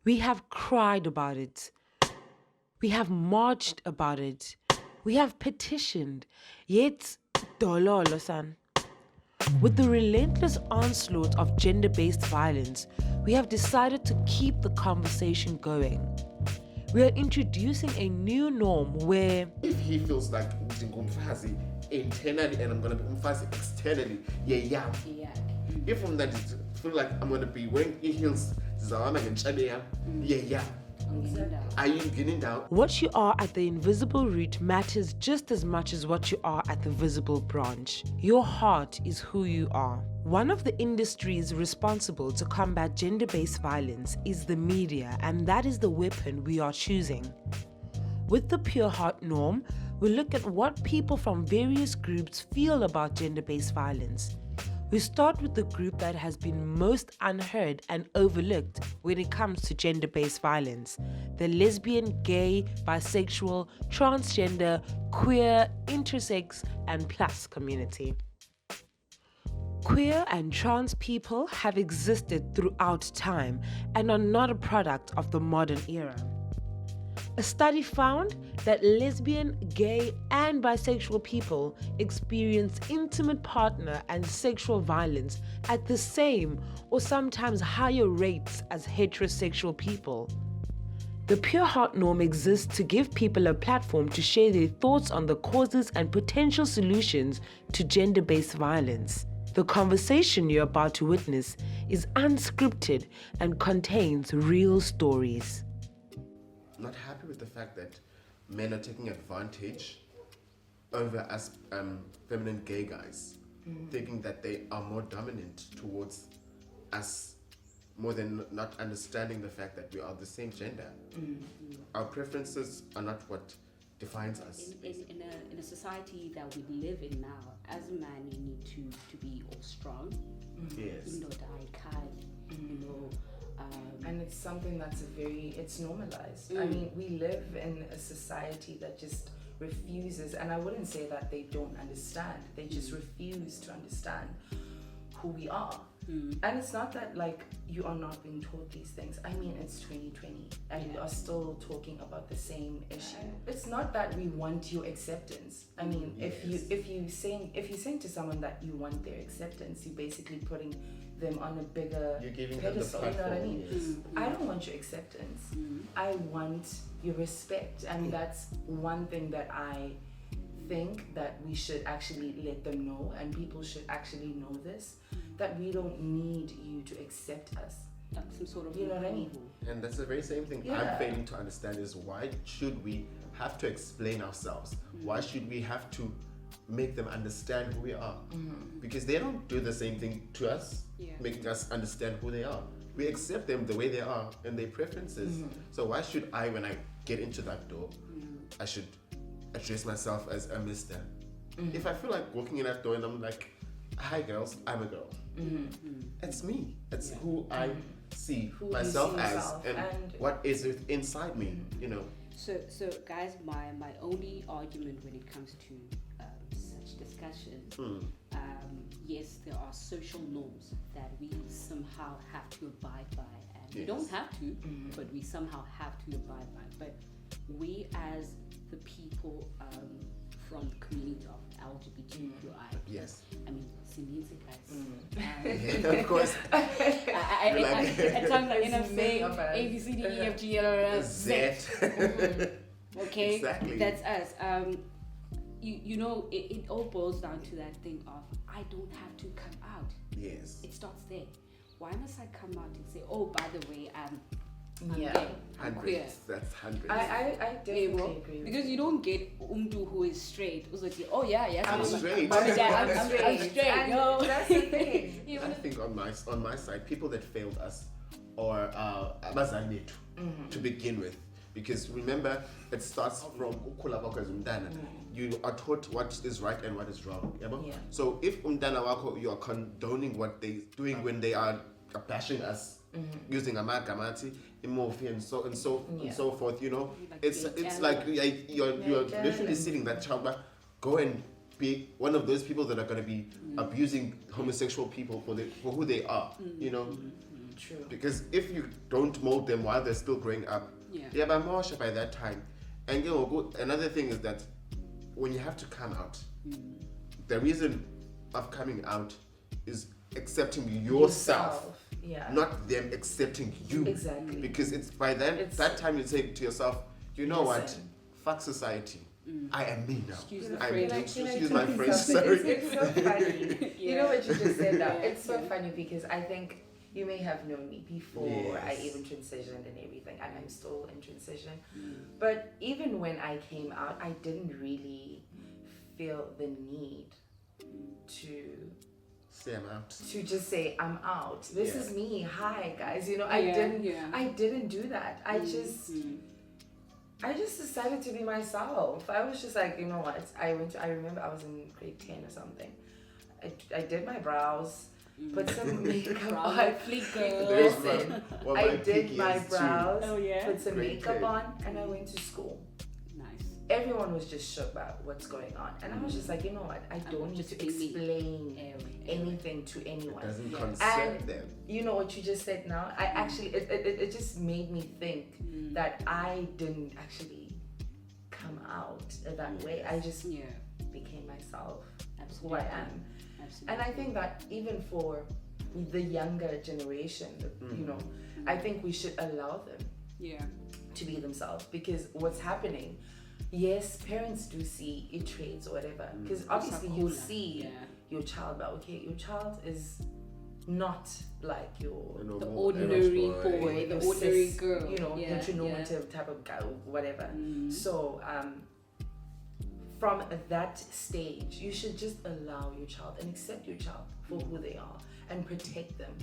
We have cried about it. We have marched about it. We have petitioned. Yet, dololo san. With the relentless onslaught of gender based violence, we have decided to keep the conversation going. We are introducing a new norm where if he feels like ngumfazi internally and I'm gonna be umfazi externally, yeah. If from that feel like I'm gonna be wearing heels, yeah. Are you getting down? what you are at the invisible root matters just as much as what you are at the visible branch. Your heart is who you are. One of the industries responsible to combat gender-based violence is the media, and that is the weapon we are choosing. With the Pure Heart norm, we look at what people from various groups feel about gender-based violence. We start with the group that has been most unheard and overlooked when it comes to gender-based violence: the lesbian, gay, bisexual, transgender, queer, intersex, and plus community. Queer and trans people have existed throughout time and are not a product of the modern era. A study found that lesbian, gay, and bisexual people experience intimate partner and sexual violence at the same or sometimes higher rates as heterosexual people. The Pure Heart norm exists to give people a platform to share their thoughts on the causes and potential solutions to gender-based violence. The conversation you're about to witness is unscripted and contains real stories. Not happy with the fact that men are taking advantage over us feminine gay guys, thinking that they are more dominant towards us, more than not understanding the fact that we are the same gender. Our preferences are not what defines us. In a society that we live in now, as a man, you need to be all strong. Yes. And it's something that's it's normalized. I mean, we live in a society that just refuses, and I wouldn't say that they don't understand, they just refuse to understand who we are. And it's not that like you are not being taught these things. I mean, it's 2020 and we are still talking about the same issue. It's not that we want your acceptance. I mean, if you saying to someone that you want their acceptance, you're basically putting them on a bigger pedestal. You know what I mean? Yes. I don't want your acceptance. I want your respect, and that's one thing that I think that we should actually let them know, and people should actually know this, that we don't need you to accept us. Some sort of, you know what I mean? And that's the very same thing I'm failing to understand is why should we have to explain ourselves? Why should we have to make them understand who we are? Because they don't do the same thing to us, making us understand who they are. We accept them the way they are and their preferences. So why should I, when I get into that door, I should address myself as a mister? If I feel like walking in that door and I'm like, hi girls, I'm a girl. It's me. It's who I see Who myself you see as yourself and what is inside me, you know. So guys, my only argument when it comes to such discussions, yes, there are social norms that we somehow have to abide by, and we don't have to, but we somehow have to abide by. But we as the people from the community of LGBTQI, Yes. I mean, Sininzi guys. Of course. At times I end up saying A, B, C, D, E, F, G, L, R, S, Z. Okay, Exactly. that's us. You know, it all boils down to that thing of I don't have to come out. Yes. It starts there. Why must I come out and say, oh, by the way, I'm gay, I'm queer? Hundreds. That's hundreds. I definitely agree with because you don't get umdu who is straight. Who's like, oh yeah, yes, I'm straight. I'm straight. Yo, that's the thing. I think on my side, people that failed us are abazali bethu to begin with. Because remember, it starts from ukhula kwakho as umntana. You are taught what is right and what is wrong. Yeah. So if umntana wakho, you are condoning what they're doing when they are bashing us, using amagamati, imofi, and so forth. You know, it's like you're literally sitting that child back. Go and be one of those people that are going to be abusing homosexual people for who they are. You know. True. Because if you don't mold them while they're still growing up, Yeah. by that time. And another thing is that when you have to come out, the reason of coming out is accepting yourself. Yeah. Not them accepting you. Exactly. Because it's by then that time you say to yourself, you know what? Fuck society. I am me now. Excuse the I'm French. excuse my French, sorry. It's so funny. You know what you just said now? It's so funny because I think you may have known me before I even transitioned and everything, and I'm still in transition. But even when I came out, I didn't really feel the need to Say I'm out. to just say I'm out. This is me. Hi guys. You know, I Yeah. didn't do that. I just decided to be myself. I was just like, you know what? I remember I was in grade 10 or something. I did my brows, put some makeup on. Listen, I did my brows, put some makeup on, and I went to school. Nice. Everyone was just shook about what's going on. And I was just like, you know what? I don't need to explain anything to anyone. It doesn't concern them. You know what you just said now? I actually, it just made me think that I didn't actually come out that way. I just became myself, who I am. Absolutely. And I think that even for the younger generation, you know, I think we should allow them to be themselves, because what's happening, yes, parents do see it traits or whatever, because obviously you see your child, but okay, your child is not like your the ordinary boy, the ordinary girl, you know, heteronormative type of guy, whatever. So from that stage, you should just allow your child and accept your child for who they are and protect them.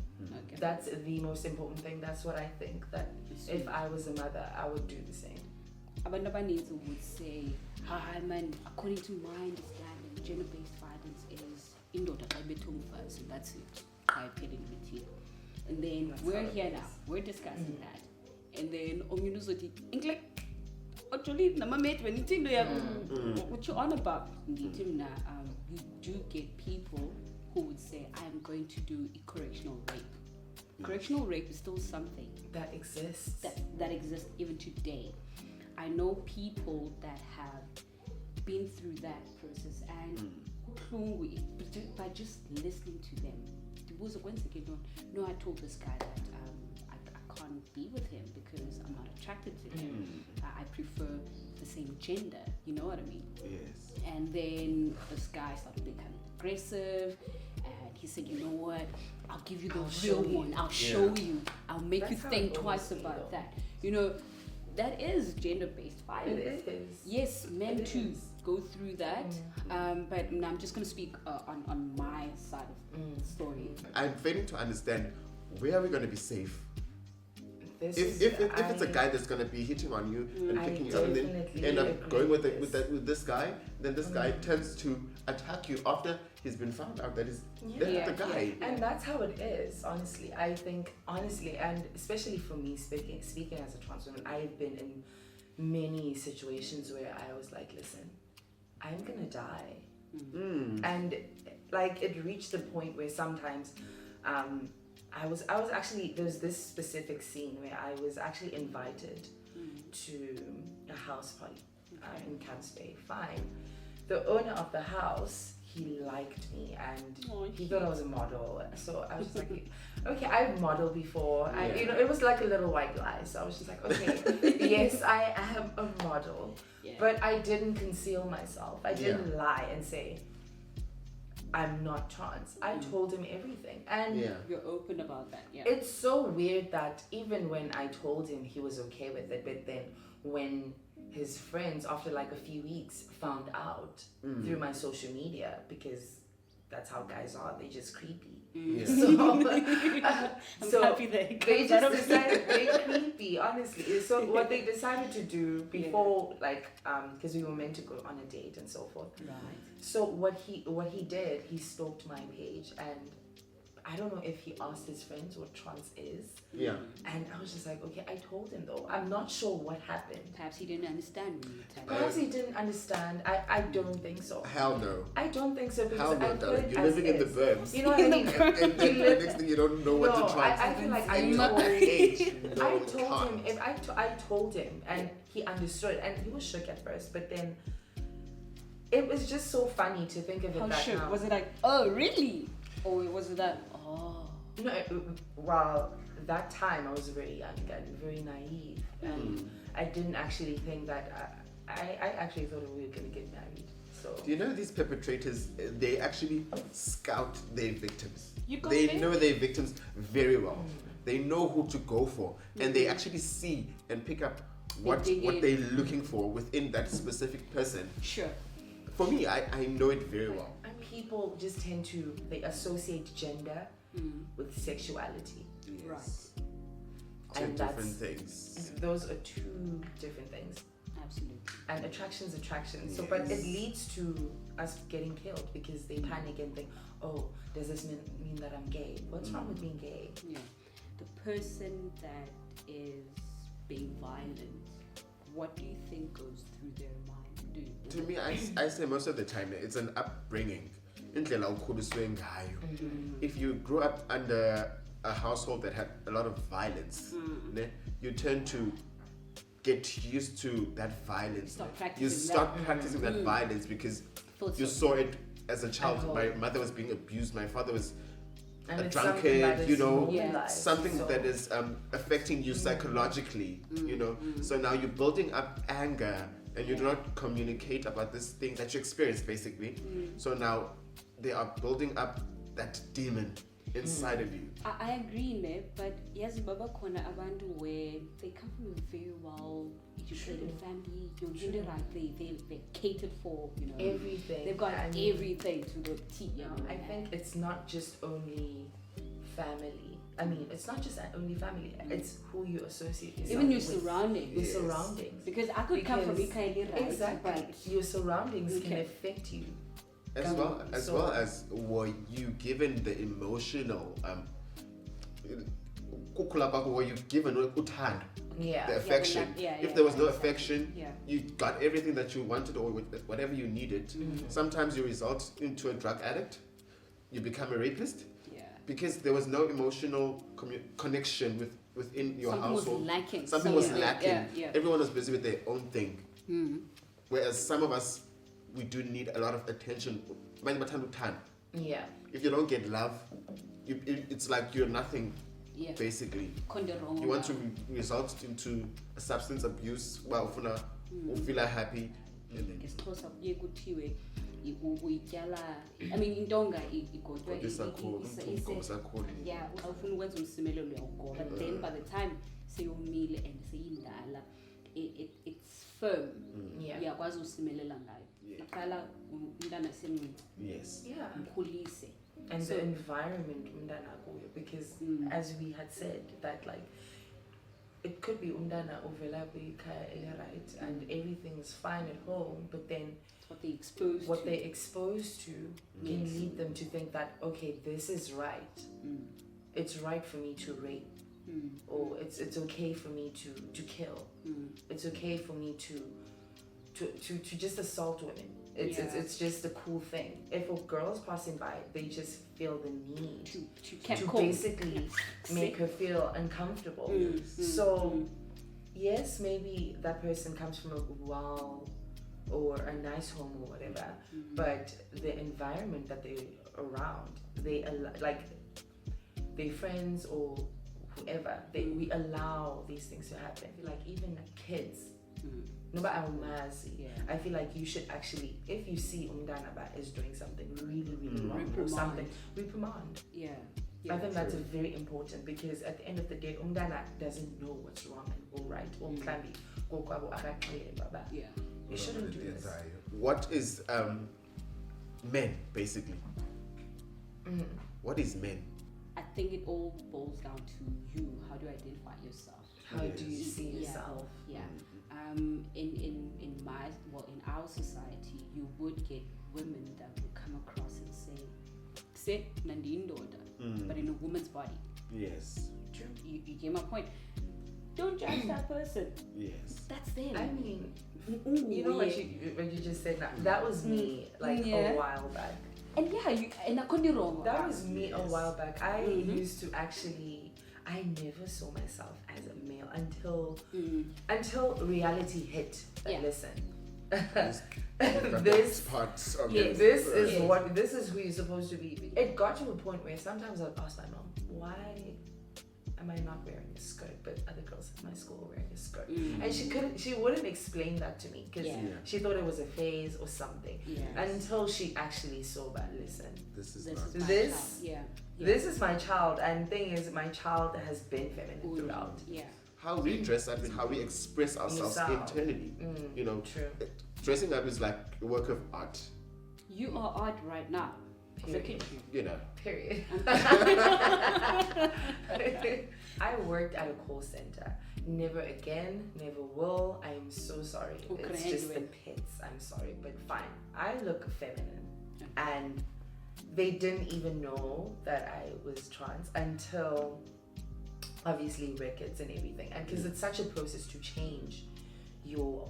That's the most important thing. That's what I think, that if I was a mother, I would do the same. Abantu abaninzi would say, hi man, according to my understanding, gender-based violence is indoda xa ibethe umfazi, and that's it. And then we're here now, we're discussing that. And then omnye uzothi inkle actually namamate when ithi into yakho what you on about, ndithi mna you do get people who would say I'm going to do a correctional rape. Correctional rape is still something that exists. That exists even today. I know people that have been through that process, and by just listening to them, no, I told this guy that I can't be with him because I'm not attracted to him. I prefer the same gender, you know what I mean? Yes. And then this guy started becoming aggressive, and he said, you know what, I'll give you the real one. I'll show you. I'll make you think twice about that. You know, that is gender-based violence. It is. Yes, men too go through that. But I'm just going to speak on my side of the story. I'm failing to understand, where are we going to be safe? If it's a guy that's going to be hitting on you and picking you up, and then end up going with this guy, then this guy tends to attack you after he's been found out that he's the guy. And that's how it is, honestly. I think, honestly, and especially for me, speaking as a trans woman, I've been in many situations where I was like, listen, I'm gonna die. And like, it reached the point where sometimes I was actually, there's this specific scene where I was actually invited to a house party in Camps Bay. Fine. The owner of the house, he liked me, and he thought I was a model. So I was just like, okay, I've modeled before. You know, it was like a little white lie. So I was just like, okay, yes, I am a model. But I didn't conceal myself. I didn't lie and say, I'm not trans. I told him everything. And you're open about that. Yeah. It's so weird that even when I told him, he was okay with it. But then when his friends, after like a few weeks, found out through my social media, because that's how guys are, they're just creepy. So happy that they just decided, they're creepy, honestly. So what they decided to do before, like, because we were meant to go on a date and so forth. Right. So what he did, he stalked my page, and I don't know if he asked his friends what trans is. Yeah. And I was just like, okay, I told him though. I'm not sure what happened. Perhaps he didn't understand when you were telling Perhaps he didn't understand. I don't think so. Hell no. I don't think so because Hell no, I put darling. it You're as living in the is. burbs. You know what I mean? And then the next thing you don't know what No, to trans. I feel like I Age, told age, no, I told can't. him if I told him and he understood and he was shook at first, but then it was just so funny to think of it How that shook? now. Was it like, oh really? Or was it that, oh? No, well, that time I was very young and very naive, and I didn't actually think that. I actually thought we were gonna get married. So Do you know these perpetrators? They actually scout their victims. You got They it? know their victims very well. They know who to go for, and they actually see and pick up what dig in. they're looking for within that specific person. Sure. For me, I know it very well. and people just tend to they associate gender with sexuality. Right. Two And different that's- things. Those are two different things. Absolutely. And attraction's attraction. So, but it Yes. leads to us getting killed because they panic and think, oh, does this mean that I'm gay? What's wrong with being gay? Yeah. The person that is being violent, what do you think goes through their mind? To me, I say most of the time it's an upbringing. Indlela ukhuliswe ngayo. If you grew up under a household that had a lot of violence, ne, you tend to get used to that violence. Start ne. practicing You start that. practicing that violence because Thought you so. saw it as a child. At home. My mother was being abused. My father was And a it's something that drunkard, is you know, normalized, something so- that is affecting you psychologically, you know. So now you're building up anger and you do not communicate about this thing that you experienced, basically. So now they are building up that demon inside of you. I agree, ne, but yes, Baba Kona Abantu where they come from a very well educated family, you're right, they're catered for, you know. Everything. They've got I mean, everything to the T. You know, I think it's not just only family. I mean, it's not just only family. It's who you associate yourself even your with. surroundings. Your Yes. surroundings. Because I could come from Because- Ikaili, right? Exactly. But Your surroundings can Okay. affect you. As well So- as were you given the emotional kukhula kwakho, were you given uthando, Yeah. the affection? yeah, If yeah, there was no exactly. affection, Yeah. you got everything that you wanted or whatever you needed. Sometimes you result into a drug addict, you become a rapist yeah. because there was no emotional connection within your Something household. was lacking. Something was somewhere. lacking. Yeah, yeah. Everyone was busy with their own thing. Mm. Whereas some of us, we do need a lot of attention. Yeah. If you don't get love, it's like you're nothing, Yeah. basically. Konderong. You want to result into a substance abuse, well, you feel happy. And then Isixhosa kuye kuthiwe uyityala, I mean intonga igotywa Umgombo sakhona. yeah, xa ufuna ukwenza umsimelelo uyawugoba, but then by the time seyomile and seyindala it's firm. Yeah. Uyakwazi usimelela ngayo. Yeah. Iqala umntana semncinci Yes. Yeah. umkhulise. And So- the environment umntana kuyo, because as we had said that like it could be umntana ovela kwikhaya right and everything's fine at home, but then What they exposed what to. they're exposed to can Yes. lead them to think that okay, this is right. It's right for me to rape, or it's okay for me to kill. It's okay for me to just assault women. It's just a cool thing. If a girl's passing by, they just feel the need to to catcall. basically make her feel uncomfortable. So yes, maybe that person comes from a well or a nice home or whatever, but the environment that they're around, like their friends or whoever, we allow these things to happen. I feel like even kids, no matter how massive, Yeah. I feel like you should actually, if you see Umdanaba is doing something really, really wrong or Reprimand. something, reprimand. Yeah. I think that's true. very important because at the end of the day, Umdana doesn't know what's wrong and all right. Or mhlambi, kokwabo akaxele baba. Yeah. You shouldn't do this. What is men, basically? What is men? I think it all boils down to you. How do you identify yourself? How do you see Yeah. yourself? Yeah. In our society, you would get women that would come across and say say Nandindoda, but in a woman's body. Yes. True. You get my point. Don't judge that person. Yes. That's them. I mean, you know what you just said now? That was me like a while back. And and I couldn't be wrong. That was me a while back. I used to actually, I never saw myself as a male until reality hit. Listen, this parts of this is who you're supposed to be. It got to a point where sometimes I'd ask my mom, why am I not wearing a skirt, but other girls at my school are wearing a skirt? And she wouldn't explain that to me because she thought it was a phase or something. Until she actually saw that, listen, this is my child, and the thing is, my child has been feminine throughout. How we dress up and how we express ourselves internally. You know, dressing up is like a work of art. You are art right now. Look at you. You know. Period. I worked at a call center. Never again, never will. I am so sorry. It's just the pits. I'm sorry, but fine. I look feminine, and they didn't even know that I was trans until obviously records and everything, and because it's such a process to change your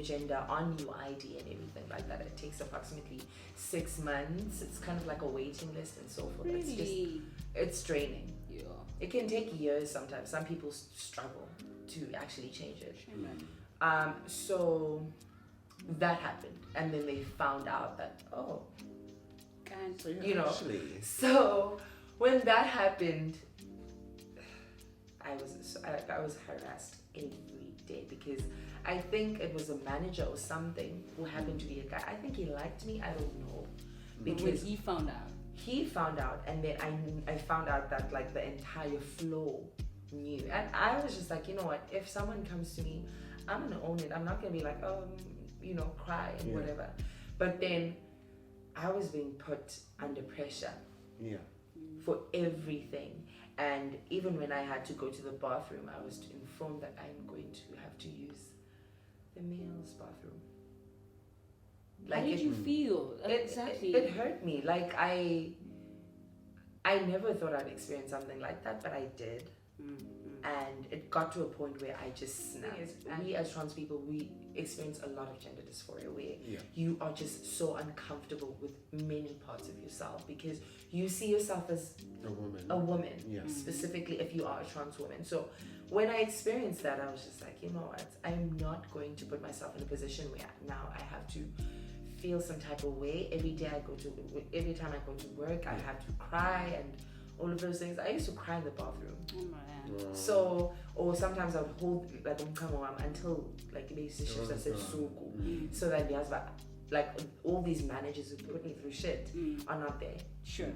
gender on your ID and everything like that. It takes approximately 6 months. It's kind of like a waiting list and so forth. Really? It's draining. Yeah. It can take years sometimes. Some people struggle to actually change it. So that happened, and then they found out that so when that happened, I was harassed every day because I think it was a manager or something who happened to be a guy. I think he liked me. I don't know, because he found out, and then I found out that like the entire floor knew, and I was just like, you know what? If someone comes to me, I'm gonna own it. I'm not gonna be like, cry and whatever. But then I was being put under pressure. For everything. And even when I had to go to the bathroom, I was informed that I'm going to have to use the male's bathroom. How did you feel? Exactly. It hurt me. Like I never thought I'd experience something like that, but I did. And it got to a point where I just snapped. We as trans people, we experience a lot of gender dysphoria where you are just so uncomfortable with many parts of yourself because you see yourself as a woman, specifically if you are a trans woman. So when I experienced that, I was just like, you know what? I'm not going to put myself in a position where now I have to feel some type of way every time I go to work. I have to cry and all of those things. I used to cry in the bathroom. Oh my God. So, or sometimes I would hold like until like the shifts that said suku, so that like all these managers who put me through shit are not there. Sure.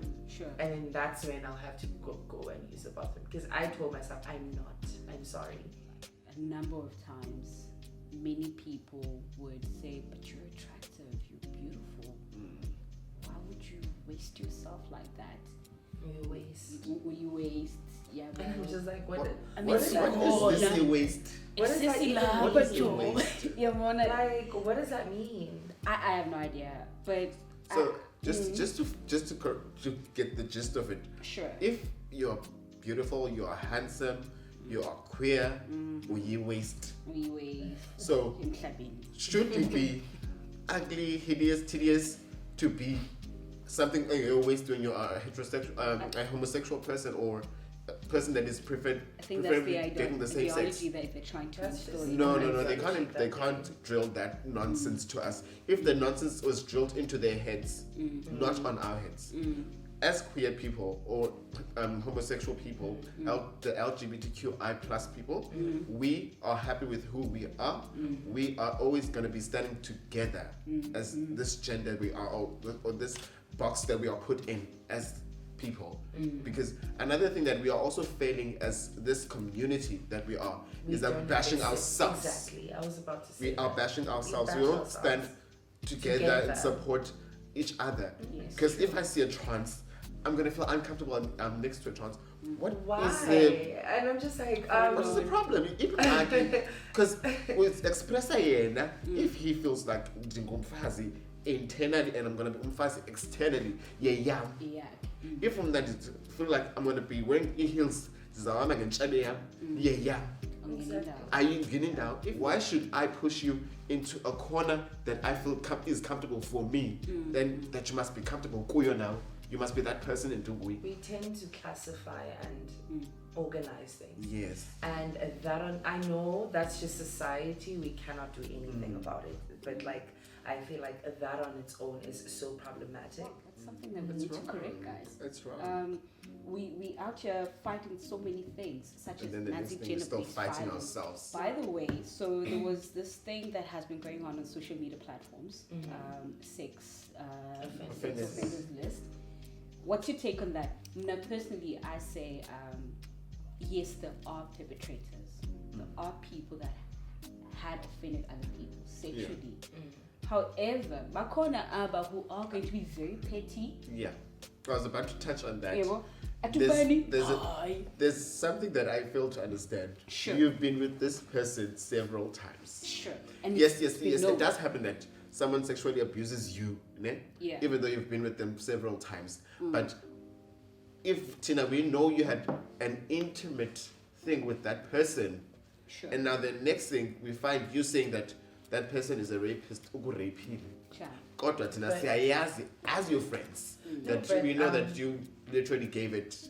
And then that's when I'll have to go and use the bathroom because I told myself I'm sorry. A number of times, many people would say, "But you're attractive, you're beautiful. Why would you waste yourself like that?" You waste. Yeah, and I'm just like, what is a waste? What does that like, what does that mean? I have no idea, but so just to get the gist of it. Sure. If you're beautiful, you are handsome, you are queer, we waste. So should you be ugly, hideous, tedious to be something you're waste when you are a heterosexual, a homosexual person or a person that is preferably dating the same sex? That they're trying to instill. No, they can't drill that nonsense to us. If the nonsense was drilled into their heads, not on our heads. As queer people or homosexual people, the LGBTQI plus people, we are happy with who we are. We are always going to be standing together as this gender we are, or this box that we are put in as people. Because another thing that we are also failing as this community that we are is that bashing ourselves. Exactly, I was about to say. We are bashing ourselves. We don't stand together and support each other. Because if I see a trans, I'm gonna feel uncomfortable and I'm next to a trans. Why? And I'm just like, what is the problem? Because with Expressa, if he feels like Dingomfazi, internally and I'm gonna be umfazi externally. Yeah. If from that it feel like I'm gonna be wearing heels, yeah. Exactly. Are you getting down? Why should I push you into a corner that I feel is comfortable for me? Then that you must be comfortable. Kuyo now. You must be that person in Tugui. We tend to classify and organize things. Yes. And I know that's just society. We cannot do anything about it. But like, I feel like that on its own is so problematic. Well, that's something that we need to correct, guys. That's wrong. We out here fighting so many things, such And as then the next Nazi thing is still gender-based fighting violence. ourselves. By the way, so there was this thing that has been going on social media platforms, sex offenders list. What's your take on that? Now, personally, I say yes, there are perpetrators. There are people that had offended other people sexually. However, Makona Aba who are going to be very petty. Yeah. I was about to touch on that. There's There's something that I fail to understand. Sure. You've been with this person several times. Sure. And Yes. It does happen that someone sexually abuses you, ne? Yeah. Even though you've been with them several times. But if, Tina, we know you had an intimate thing with that person, Sure. and now the next thing we find you saying that that person is a rapist, ukurapile. Child. Kodwa Tina, But- siyayazi as your friends that but, we know that you literally gave it.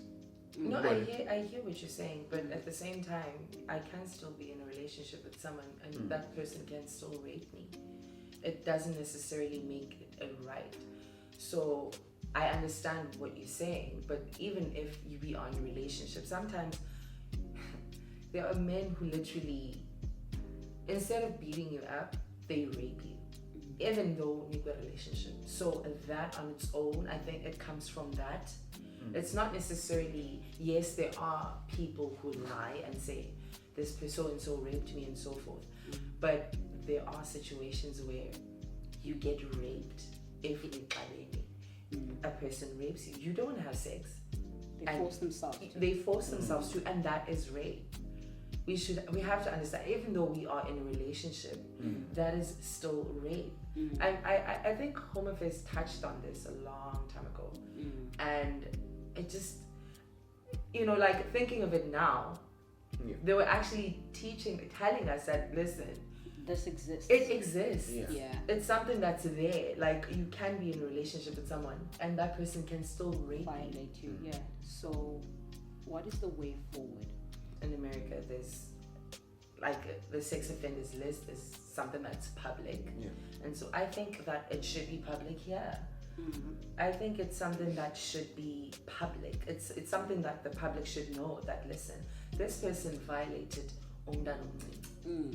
No, Well, I hear what you're saying, but at the same time, I can still be in a relationship with someone, and that person can still rape me. It doesn't necessarily make it a right. So I understand what you're saying, but even if you be on a relationship, sometimes there are men who literally, instead of beating you up, they rape you, even though you've got a relationship. So that on its own, I think it comes from that. It's not necessarily, yes, there are people who lie and say this so and so raped me and so forth, but there are situations where you get raped if a person rapes you. You don't have sex. They And force themselves. They force themselves to, and that is rape. We have to understand, even though we are in a relationship, that is still rape. I think Home Affairs touched on this a long time ago, and it just, like thinking of it now, they were actually telling us that, listen, This exists. it exists. Yeah. It's something that's there. Like, you can be in a relationship with someone and that person can still rape you. Violate you. Yeah. So, what is the way forward? In America, there's like the sex offenders list is something that's public, and so I think that it should be public here. I think it's something that should be public. It's something that the public should know, that listen, this person violated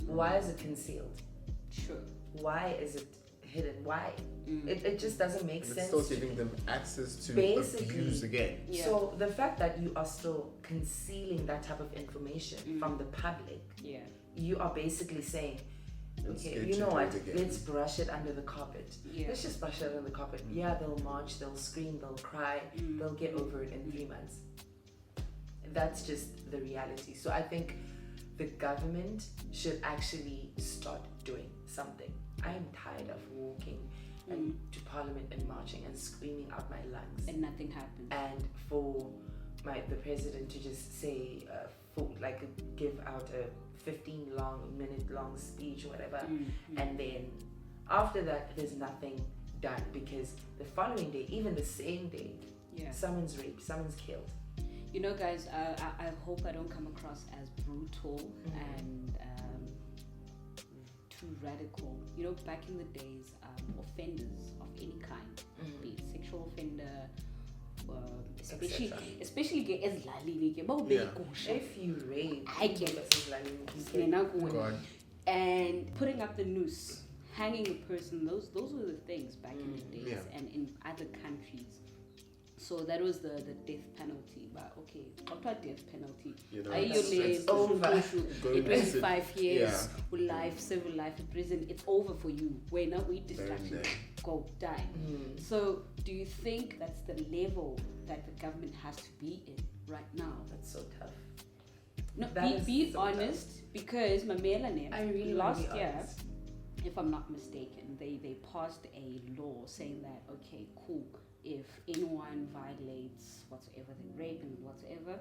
Why is it concealed? Sure. Why is it hidden? Why? It just doesn't make And sense. it's still giving them access to Basically, abuse again. Yeah. So the fact that you are still concealing that type of information from the public, Yeah. you are basically saying, Let's okay, get you to know do what? it again. Let's brush it under the carpet. Yeah. Let's just brush it under the carpet. Yeah, they'll march, they'll scream, they'll cry, they'll get over it in 3 months. That's just the reality. So I think the government should actually start doing something. I am tired of walking to Parliament and marching and screaming out my lungs, And nothing happens. and for the president to just say, give out a 15-minute long speech or whatever, and then after that there's nothing done, because the following day, even the same day, Yeah. someone's raped, someone's killed. You know, guys, I hope I don't come across as brutal and too radical. You know, back in the days, offenders of any kind, be it sexual offender, especially ke ezilalini ke bawubegusha If you rape, I get it. God. And putting up the noose, hanging a person, those were the things back in the days and in other countries. So that was the death penalty. But okay, after death penalty, it's over. 25 years, life, civil life in prison, it's over for you. We're not we distraction. Go die. So do you think that's the level that the government has to be in right now? That's so tough. No, That is be so honest, because Mamela I really last wanna be year, honest. if I'm not mistaken, they passed a law saying that, okay, cool, if anyone violates whatsoever, they rape and whatsoever,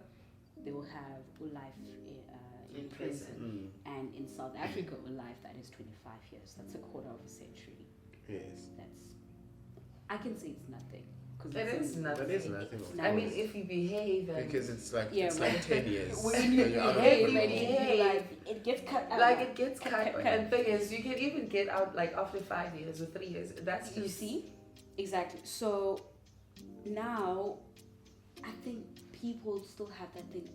they will have life in prison. And in South Africa, life, that is 25 years. That's a quarter of a century. Yes. I can say it's nothing. It is nothing. That is nothing. I mean, if you behave and because it's like 10 years. When you behave, it gets cut out. Like it gets cut. And thing is, you can even get out like after 5 years or 3 years. That's you see, exactly. So now, I think people still have that thing.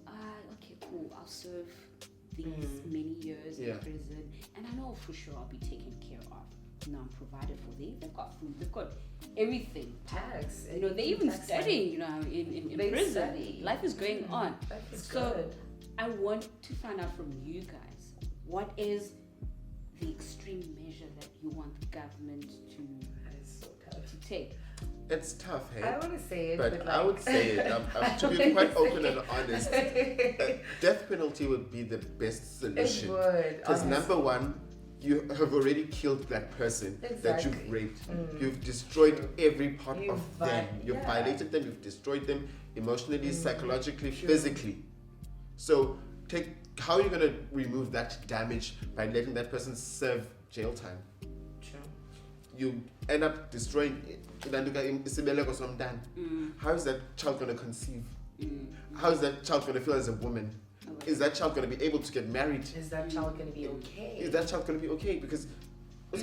Okay, cool. I'll serve these many years in prison, and I know for sure I'll be taken care of. Now I'm provided for. They've got food. They've got everything. Tax. You know, they even studying. You know, in prison. Study. Life is going on. Life is so good. I want to find out from you guys, what is the extreme measure that you want the government That is so tough to take? It's tough, hey? I want to say it, but like... I would say it. To be quite open and honest, death penalty would be the best solution. It would. Because number one, you have already killed that person that you've raped. You've destroyed every part of them. You've violated them. You've destroyed them emotionally, psychologically, physically. So how are you going to remove that damage by letting that person serve jail time? True. You end up destroying it. How is that child going to conceive? How is that child going to feel as a woman? Is that child going to be able to get married? Is that child going to be okay? Is that child going to be okay? Because they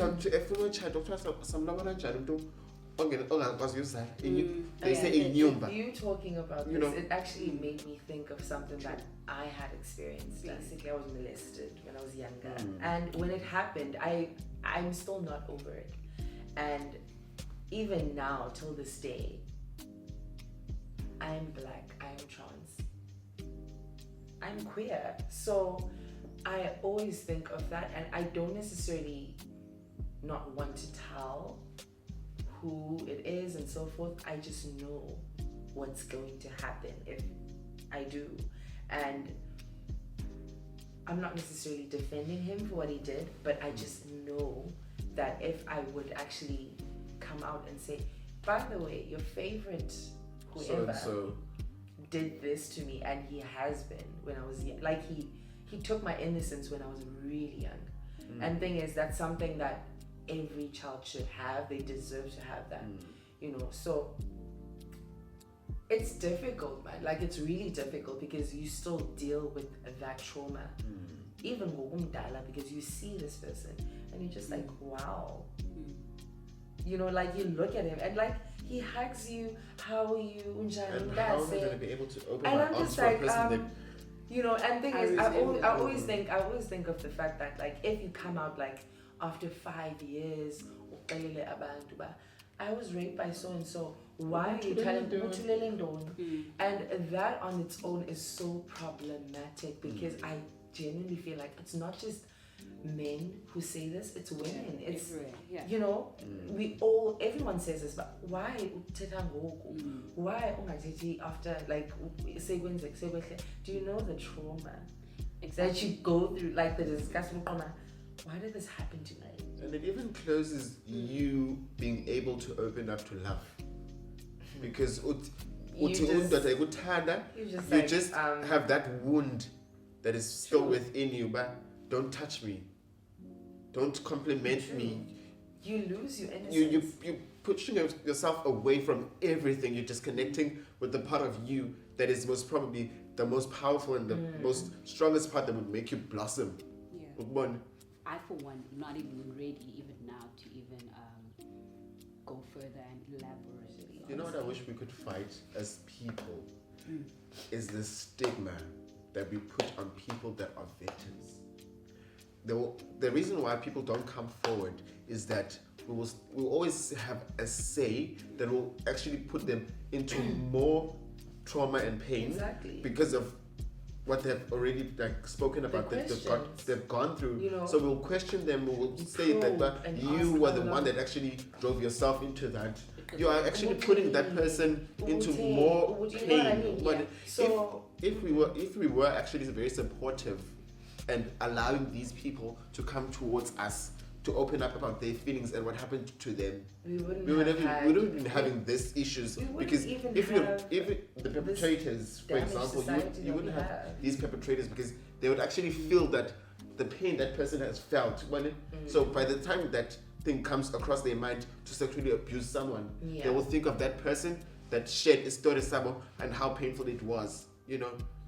say in Nyumba. You talking about this, it actually made me think of something that I had experienced. Basically, I was molested when I was younger. And when it happened, I'm still not over it. And even now, till this day, I'm black, I'm trans, I'm queer. So I always think of that, and I don't necessarily not want to tell who it is and so forth. I just know what's going to happen if I do. And I'm not necessarily defending him for what he did, but I just know that if I would actually come out and say, by the way, your favorite whoever did this to me, and he has been when I was young. Like he took my innocence when I was really young. And thing is, that's something that every child should have. They deserve to have that, you know. So it's difficult, man. Like it's really difficult because you still deal with that trauma, even because you see this person and you're just like, wow. You know, like you look at him and like he hugs you, how are you, and how am I going to be able to open and my I'm arms just for a like, person that... you know, and thing is, I always think of the fact that like if you come out like after 5 years, I was raped by so and so. Why are you telling me? And that on its own is so problematic because I genuinely feel like it's not just men who say this, it's women. It's you know, everyone says this, but why why after like do you know the trauma that you go through, like the disgusting trauma? Why did this happen to me? And it even closes you being able to open up to love, because you just have that wound that is still within you. But don't touch me, don't compliment me. You lose your innocence. You pushing yourself away from everything. You're disconnecting with the part of you that is most probably the most powerful and the most strongest part that would make you blossom. I, for one, not even ready even now to even go further and elaborate. You know what I wish we could fight as people is the stigma that we put on people that are victims. The reason why people don't come forward is that we'll always have a say that will actually put them into more trauma and pain because of what they've already like spoken about, that they've gone through. You know, so we'll question them. We'll say that you were the one that actually drove yourself into that. You are actually putting that person into more pain. But so if we were actually very supportive and allowing these people to come towards us to open up about their feelings and what happened to them, we wouldn't we wouldn't have been having these issues, because if the perpetrators, for example, you wouldn't have these perpetrators, because they would actually feel that the pain that person has felt. So by the time that thing comes across their mind to sexually abuse someone, they will think of that person that shared a story sabo and how painful it was,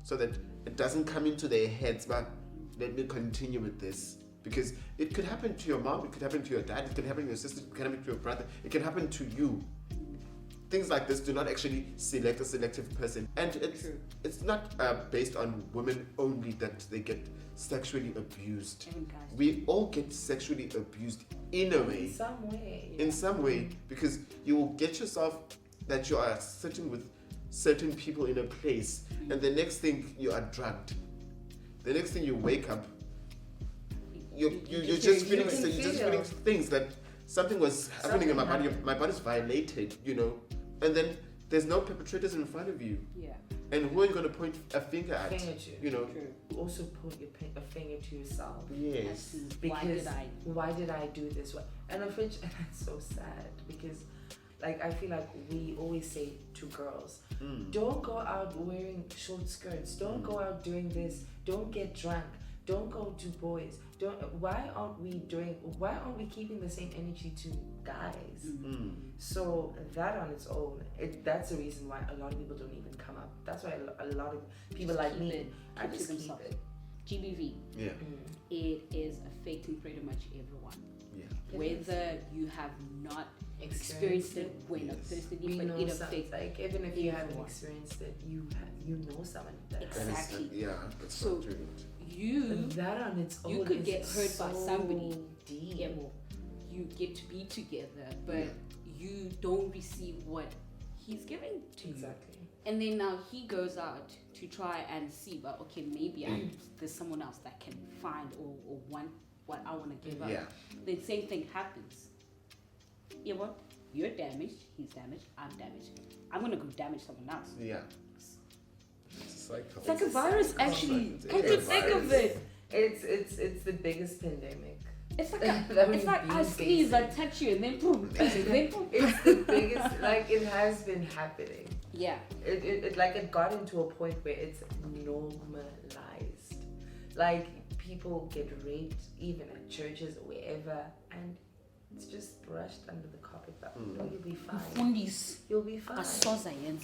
so that it doesn't come into their heads, but let me continue with this. Because it could happen to your mom, it could happen to your dad, it could happen to your sister, it could happen to your brother, it can happen to you. Things like this do not actually select a selective person. And it's not based on women only that they get sexually abused. We all get sexually abused in a way. In some way. Because you will get yourself that you are sitting with certain people in a place, and the next thing you are drugged. The next thing you wake up, you're just feeling things that something was happening in my body. My body's violated, and then there's no perpetrators in front of you. Yeah. And who are you going to point a finger at? Also point a finger to yourself. Yes. Because why did I do this? And it's so sad, because I feel like we always say to girls, don't go out wearing short skirts, don't go out doing this, don't get drunk, don't go to boys. Why aren't we keeping the same energy to guys? So that on its own, that's the reason why a lot of people don't even come up. That's why a lot of people like me just keep it. GBV. Yeah. It is affecting pretty much everyone. Yeah. Whether you have not experienced it when personally, but it affects even if you haven't experienced it, you know someone that exactly. That's so true. That on its own, you could get hurt by somebody. Deep. Yeah, well, you get to be together, but you don't receive what he's giving to you. And then now he goes out to try and see, but okay, maybe there's someone else that can find or want what I want to give up. The same thing happens. You know what? You're damaged, he's damaged, I'm damaged. I'm gonna go damage someone else. Yeah. It's like a virus, actually. Come to think of it. It's the biggest pandemic. It's like I sneeze, I touch you, and then boom, then boom. It's the biggest. It has been happening. Yeah. It got into a point where it's normalized. People get raped even at churches or wherever, and it's just brushed under the carpet. But you'll be fine. You'll be fine. You'll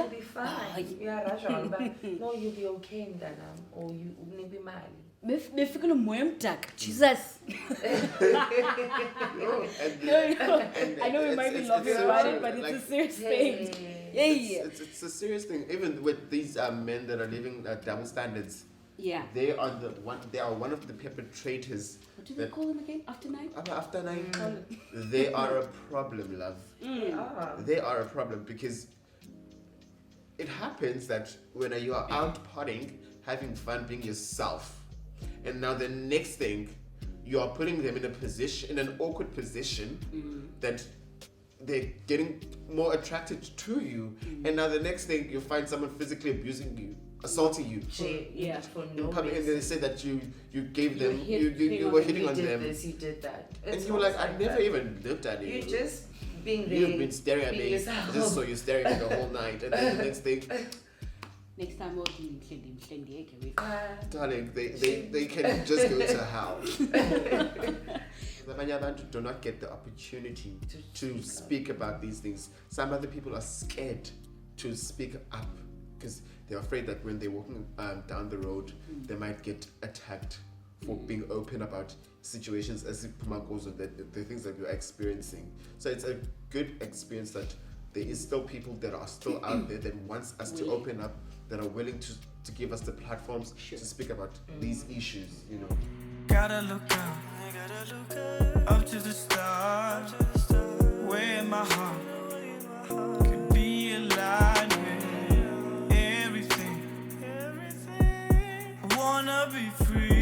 be fine. No, you'll be okay, Mdanam, or you will be mad. Jesus. I know we might be laughing about it, but it's a serious thing. It's a serious thing. Even with these men that are living double standards. Yeah. They are one of the perpetrators. What do they call them again? After nine? After nine. They are a problem, love. They are a problem, because it happens that when you are out partying, having fun, being yourself, and now the next thing, you are putting them in an awkward position that they're getting more attracted to you, and now the next thing, you find someone physically abusing you, assaulting you. For no reason. And they say that you gave them, you were hitting on them. You did that. And you were like, I never even looked at you. You're just being there. You've been staring at me. Just so you're staring at me the whole night. And then the next thing. Next time, Darling, they can just go to hell. Abanye abantu do not get the opportunity to speak about these things. Some other people are scared to speak up because they're afraid that when they're walking down the road, they might get attacked for being open about situations as Pumakozo, the things that you're experiencing. So it's a good experience that there is still people that are still out there that wants us to open up, that are willing to give us the platforms to speak about these issues, you know. Gotta look up to the stars, where my heart could be aligned with everything. I wanna be free.